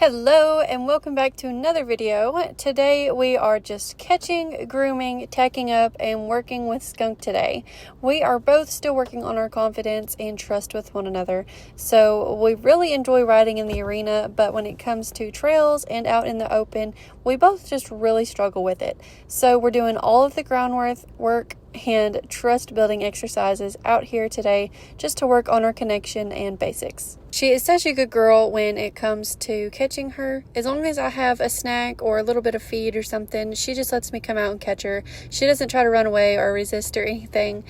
Hello and welcome back to another video. Today we are just catching, grooming, tacking up, and working with Skunk today. We are both still working on our confidence and trust with one another. So we really enjoy riding in the arena, but when it comes to trails and out in the open, we both just really struggle with it. So we're doing all of the groundwork and trust building exercises out here today just to work on our connection and basics. She is such a good girl when it comes to catching her. As long as I have a snack or a little bit of feed or something, she just lets me come out and catch her. She doesn't try to run away or resist or anything.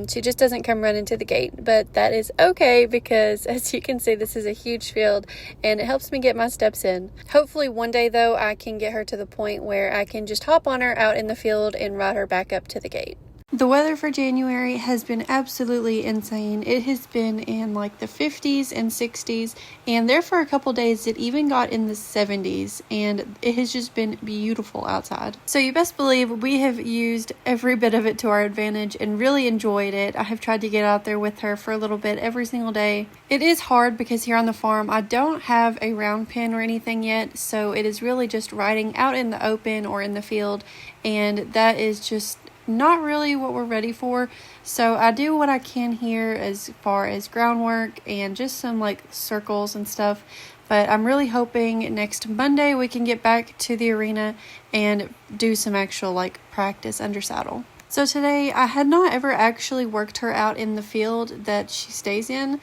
She just doesn't come running to the gate, but that is okay because as you can see, this is a huge field and it helps me get my steps in. Hopefully one day though, I can get her to the point where I can just hop on her out in the field and ride her back up to the gate. The weather for January has been absolutely insane. It has been in like the 50s and 60s, and there for a couple days it even got in the 70s, and it has just been beautiful outside. So you best believe we have used every bit of it to our advantage and really enjoyed it. I have tried to get out there with her for a little bit every single day. It is hard because here on the farm I don't have a round pen or anything yet, so it is really just riding out in the open or in the field, and that is just not really what we're ready for. So I do what I can here as far as groundwork and just some like circles and stuff, but I'm really hoping next Monday we can get back to the arena and do some actual like practice under saddle. So today I had not ever actually worked her out in the field that she stays in.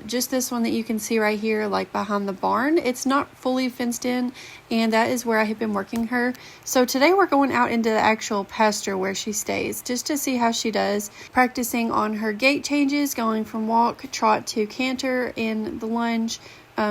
Just this one that you can see right here, like behind the barn. It's not fully fenced in, and that is where I have been working her. So today we're going out into the actual pasture where she stays, just to see how she does, practicing on her gait changes, going from walk, trot to canter in the lunge.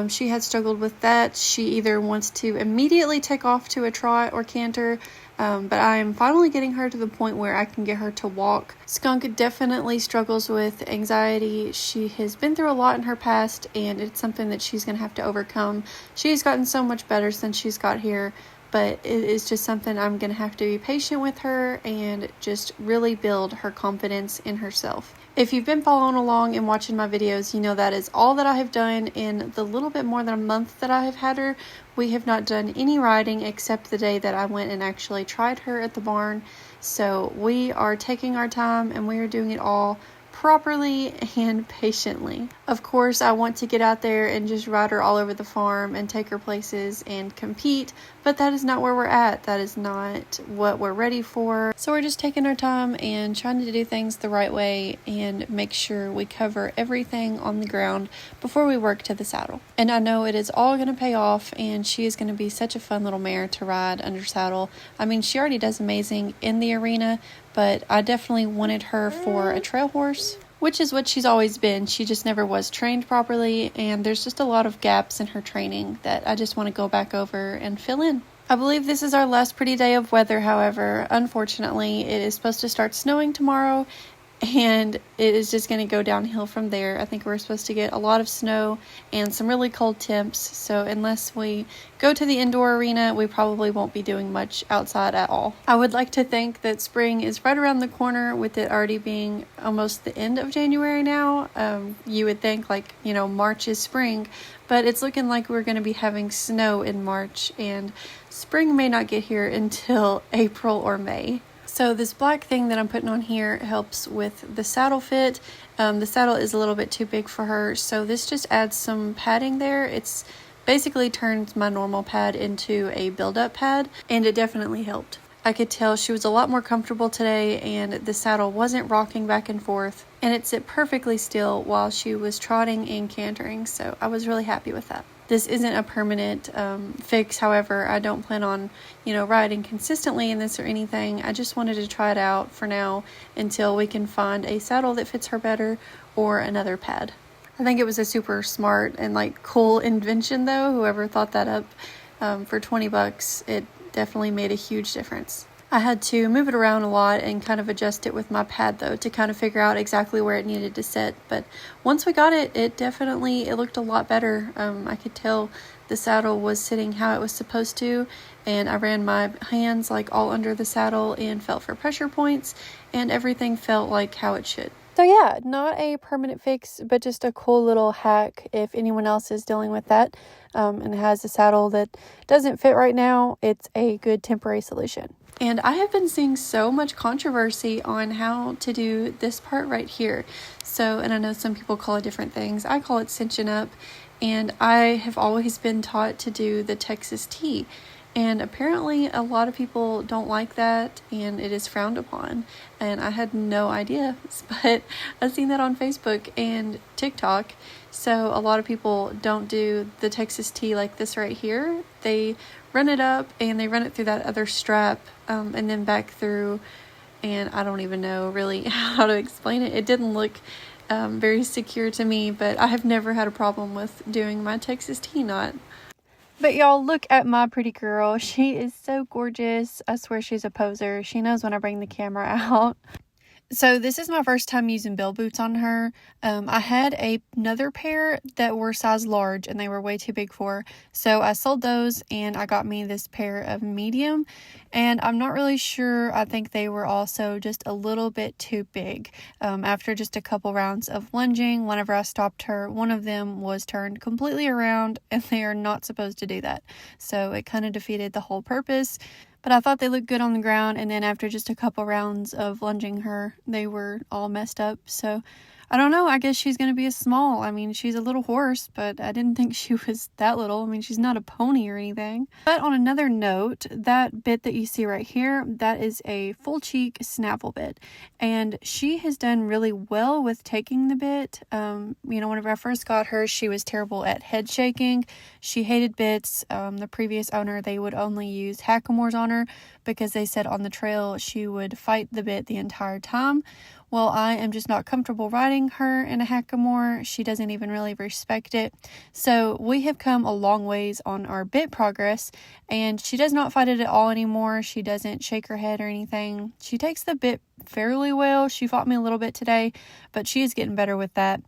She had struggled with that. She either wants to immediately take off to a trot or canter, but I am finally getting her to the point where I can get her to walk. Skunk definitely struggles with anxiety. She has been through a lot in her past, and it's something that she's going to have to overcome. She's gotten so much better since she's got here, but it is just something I'm going to have to be patient with her and just really build her confidence in herself. If you've been following along and watching my videos, you know that is all that I have done in the little bit more than a month that I have had her. We have not done any riding except the day that I went and actually tried her at the barn. So we are taking our time and we are doing it all properly and patiently. Of course, I want to get out there and just ride her all over the farm and take her places and compete, but that is not where we're at. That is not what we're ready for. So we're just taking our time and trying to do things the right way and make sure we cover everything on the ground before we work to the saddle. And I know it is all going to pay off, and she is going to be such a fun little mare to ride under saddle. I mean, she already does amazing in the arena, but I definitely wanted her for a trail horse, which is what she's always been. She just never was trained properly, and there's just a lot of gaps in her training that I just want to go back over and fill in. I believe this is our last pretty day of weather, however. Unfortunately, it is supposed to start snowing tomorrow, and it is just going to go downhill from there. I think we're supposed to get a lot of snow and some really cold temps, so unless we go to the indoor arena, we probably won't be doing much outside at all. I would like to think that spring is right around the corner, with it already being almost the end of January now. You would think like, March is spring, but it's looking like we're going to be having snow in March, and spring may not get here until April or May. So this black thing that I'm putting on here helps with the saddle fit. The saddle is a little bit too big for her, so this just adds some padding there. It's basically turns my normal pad into a build-up pad, and it definitely helped. I could tell she was a lot more comfortable today, and the saddle wasn't rocking back and forth, and it sit perfectly still while she was trotting and cantering, so I was really happy with that. This isn't a permanent fix, however. I don't plan on, riding consistently in this or anything. I just wanted to try it out for now until we can find a saddle that fits her better or another pad. I think it was a super smart and cool invention though. Whoever thought that up for $20, it definitely made a huge difference. I had to move it around a lot and kind of adjust it with my pad though to kind of figure out exactly where it needed to sit. But once we got it, it looked a lot better. I could tell the saddle was sitting how it was supposed to, and I ran my hands all under the saddle and felt for pressure points, and everything felt like how it should. So yeah, not a permanent fix, but just a cool little hack if anyone else is dealing with that and has a saddle that doesn't fit right now. It's a good temporary solution. And I have been seeing so much controversy on how to do this part right here. So, and I know some people call it different things. I call it cinching up, and I have always been taught to do the Texas T. And apparently a lot of people don't like that, and it is frowned upon. And I had no idea, but I've seen that on Facebook and TikTok. So a lot of people don't do the Texas T like this right here. They run it up and they run it through that other strap and then back through. And I don't even know really how to explain it. It didn't look very secure to me, but I have never had a problem with doing my Texas T knot. But y'all, look at my pretty girl. She is so gorgeous. I swear she's a poser. She knows when I bring the camera out. So this is my first time using bell boots on her. I had another pair that were size large and they were way too big for her. So I sold those and I got me this pair of medium. And I'm not really sure. I think they were also just a little bit too big. After just a couple rounds of lunging, whenever I stopped her, one of them was turned completely around, and they are not supposed to do that. So it kind of defeated the whole purpose. But I thought they looked good on the ground, and then after just a couple rounds of lunging her, they were all messed up. So I don't know. I guess she's going to be a small. I mean, she's a little horse, but I didn't think she was that little. I mean, she's not a pony or anything. But on another note, that bit that you see right here, that is a full cheek snaffle bit. And she has done really well with taking the bit. Whenever I first got her, she was terrible at head shaking. She hated bits. The previous owner, they would only use hackamores on her because they said on the trail she would fight the bit the entire time. Well, I am just not comfortable riding her in a hackamore. She doesn't even really respect it. So we have come a long ways on our bit progress, and she does not fight it at all anymore. She doesn't shake her head or anything. She takes the bit fairly well. She fought me a little bit today, but she is getting better with that.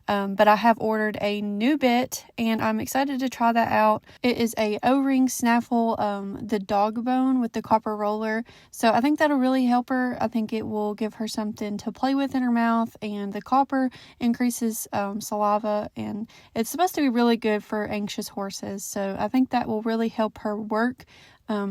But I have ordered a new bit and I'm excited to try that out. It is a O-ring snaffle, the dog bone with the copper roller. So I think that'll really help her. I think it will give her something to play with in her mouth, and the copper increases saliva, and it's supposed to be really good for anxious horses. So I think that will really help her work.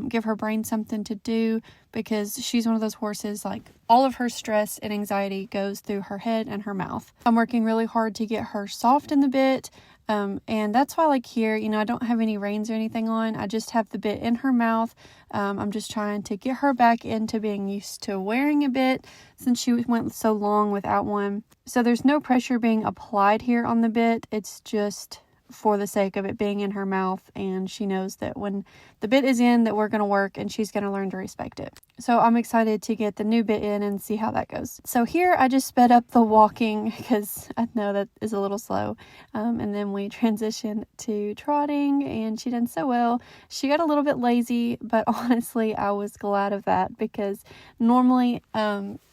Give her brain something to do, because she's one of those horses, like all of her stress and anxiety goes through her head and her mouth. I'm working really hard to get her soft in the bit, and that's why, like here, I don't have any reins or anything on. I just have the bit in her mouth. I'm just trying to get her back into being used to wearing a bit since she went so long without one. So there's no pressure being applied here on the bit. It's just for the sake of it being in her mouth, and she knows that when the bit is in, that we're going to work and she's going to learn to respect it. So I'm excited to get the new bit in and see how that goes. So here I just sped up the walking because I know that is a little slow, and then we transitioned to trotting, and she done so well. She got a little bit lazy, but honestly I was glad of that, because normally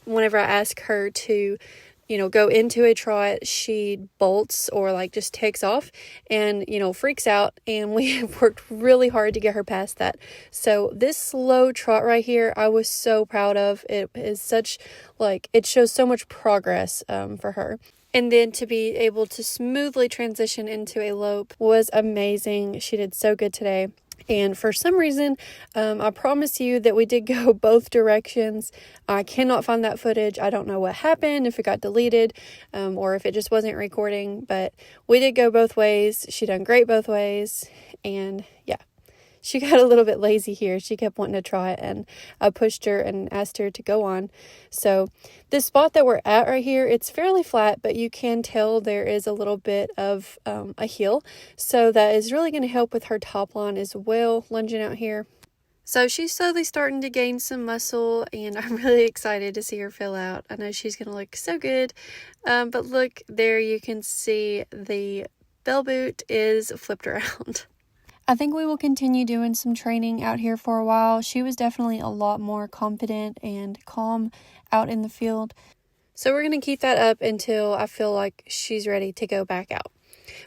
whenever I ask her to go into a trot, she bolts or just takes off and, freaks out. And we have worked really hard to get her past that. So this slow trot right here, I was so proud of. It is such, it shows so much progress for her. And then to be able to smoothly transition into a lope was amazing. She did so good today. And for some reason, I promise you that we did go both directions. I cannot find that footage. I don't know what happened, if it got deleted, or if it just wasn't recording. But we did go both ways. She done great both ways. And yeah, she got a little bit lazy here. She kept wanting to try it, and I pushed her and asked her to go on. So this spot that we're at right here, it's fairly flat, but you can tell there is a little bit of a hill. So that is really going to help with her top line as well, lunging out here. So she's slowly starting to gain some muscle, and I'm really excited to see her fill out. I know she's going to look so good. But look, there you can see the bell boot is flipped around. I think we will continue doing some training out here for a while. She was definitely a lot more confident and calm out in the field. So we're going to keep that up until I feel like she's ready to go back out.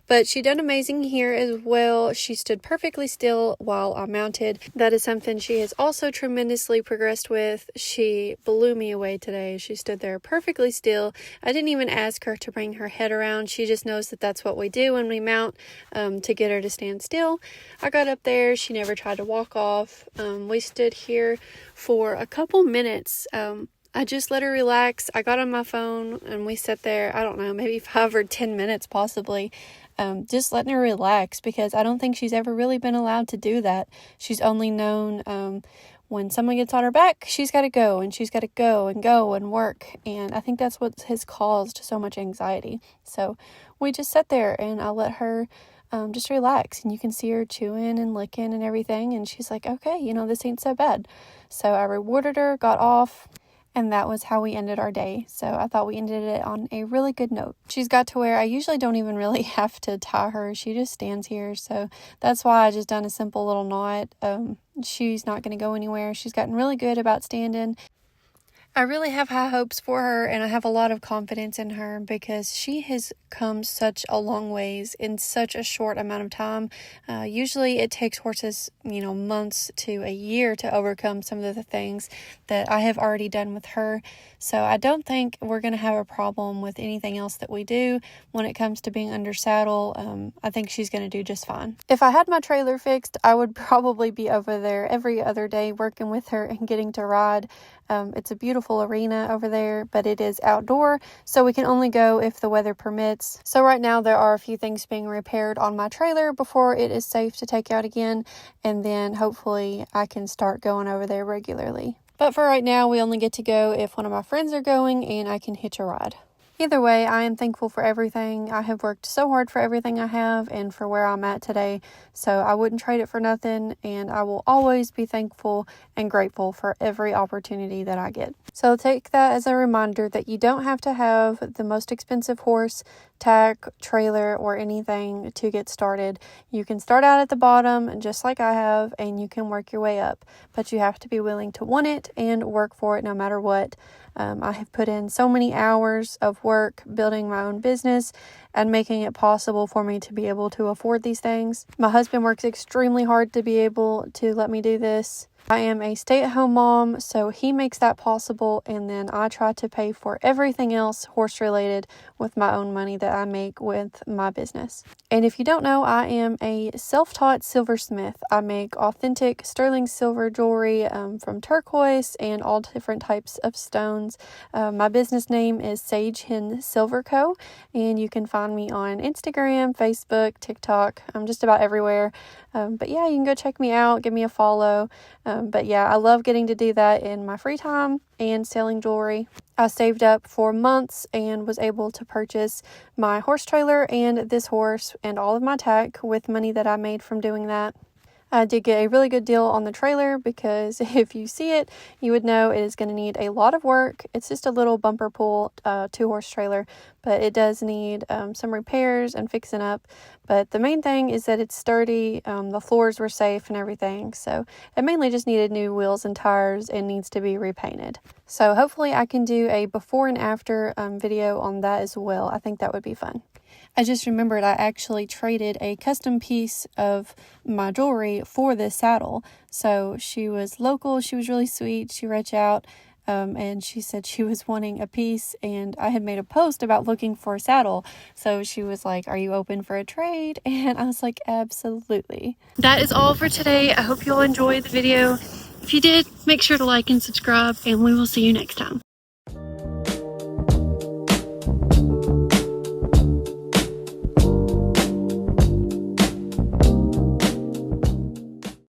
But she done amazing here as well. She stood perfectly still while I mounted. That is something she has also tremendously progressed with. She blew me away today. She stood there perfectly still. I didn't even ask her to bring her head around. She just knows that that's what we do when we mount, to get her to stand still. I got up there. She never tried to walk off. We stood here for a couple minutes. I just let her relax. I got on my phone and we sat there, I don't know, maybe 5 or 10 minutes possibly, just letting her relax, because I don't think she's ever really been allowed to do that. She's only known when someone gets on her back, she's got to go, and she's got to go and work. And I think that's what has caused so much anxiety. So we just sat there and I let her just relax, and you can see her chewing and licking and everything. And she's like, okay, this ain't so bad. So I rewarded her, got off. And that was how we ended our day. So I thought we ended it on a really good note. She's got to where I usually don't even really have to tie her. She just stands here. So that's why I just done a simple little knot. She's not going to go anywhere. She's gotten really good about standing. I really have high hopes for her, and I have a lot of confidence in her because she has come such a long ways in such a short amount of time. Usually it takes horses, months to a year to overcome some of the things that I have already done with her. So I don't think we're going to have a problem with anything else that we do when it comes to being under saddle. I think she's going to do just fine. If I had my trailer fixed, I would probably be over there every other day working with her and getting to ride. It's a beautiful arena over there, but it is outdoor, so we can only go if the weather permits. So right now there are a few things being repaired on my trailer before it is safe to take out again, and then hopefully I can start going over there regularly. But for right now, we only get to go if one of my friends are going and I can hitch a ride. Either way, I am thankful for everything. I have worked so hard for everything I have and for where I'm at today, so I wouldn't trade it for nothing, and I will always be thankful and grateful for every opportunity that I get. So take that as a reminder that you don't have to have the most expensive horse, tack, trailer, or anything to get started. You can start out at the bottom, just like I have, and you can work your way up, but you have to be willing to want it and work for it no matter what. I have put in so many hours of work building my own business and making it possible for me to be able to afford these things. My husband works extremely hard to be able to let me do this. I am a stay-at-home mom, so he makes that possible, and then I try to pay for everything else horse-related with my own money that I make with my business. And if you don't know, I am a self-taught silversmith. I make authentic sterling silver jewelry from turquoise and all different types of stones. My business name is Sage Hen Silver Co., and you can find me on Instagram, Facebook, TikTok. I'm just about everywhere. But yeah, you can go check me out, give me a follow. But yeah, I love getting to do that in my free time and selling jewelry. I saved up for months and was able to purchase my horse trailer and this horse and all of my tack with money that I made from doing that. I did get a really good deal on the trailer because if you see it, you would know it is going to need a lot of work. It's just a little bumper pull 2-horse trailer, but it does need some repairs and fixing up. But the main thing is that it's sturdy, the floors were safe and everything. So it mainly just needed new wheels and tires and needs to be repainted. So hopefully I can do a before and after video on that as well. I think that would be fun. I just remembered I actually traded a custom piece of my jewelry for this saddle. So she was local, she was really sweet, she reached out and she said she was wanting a piece, and I had made a post about looking for a saddle. So she was like, are you open for a trade? And I was like, absolutely. That is all for today. I hope you'll enjoy the video. If you did, make sure to like and subscribe, and we will see you next time.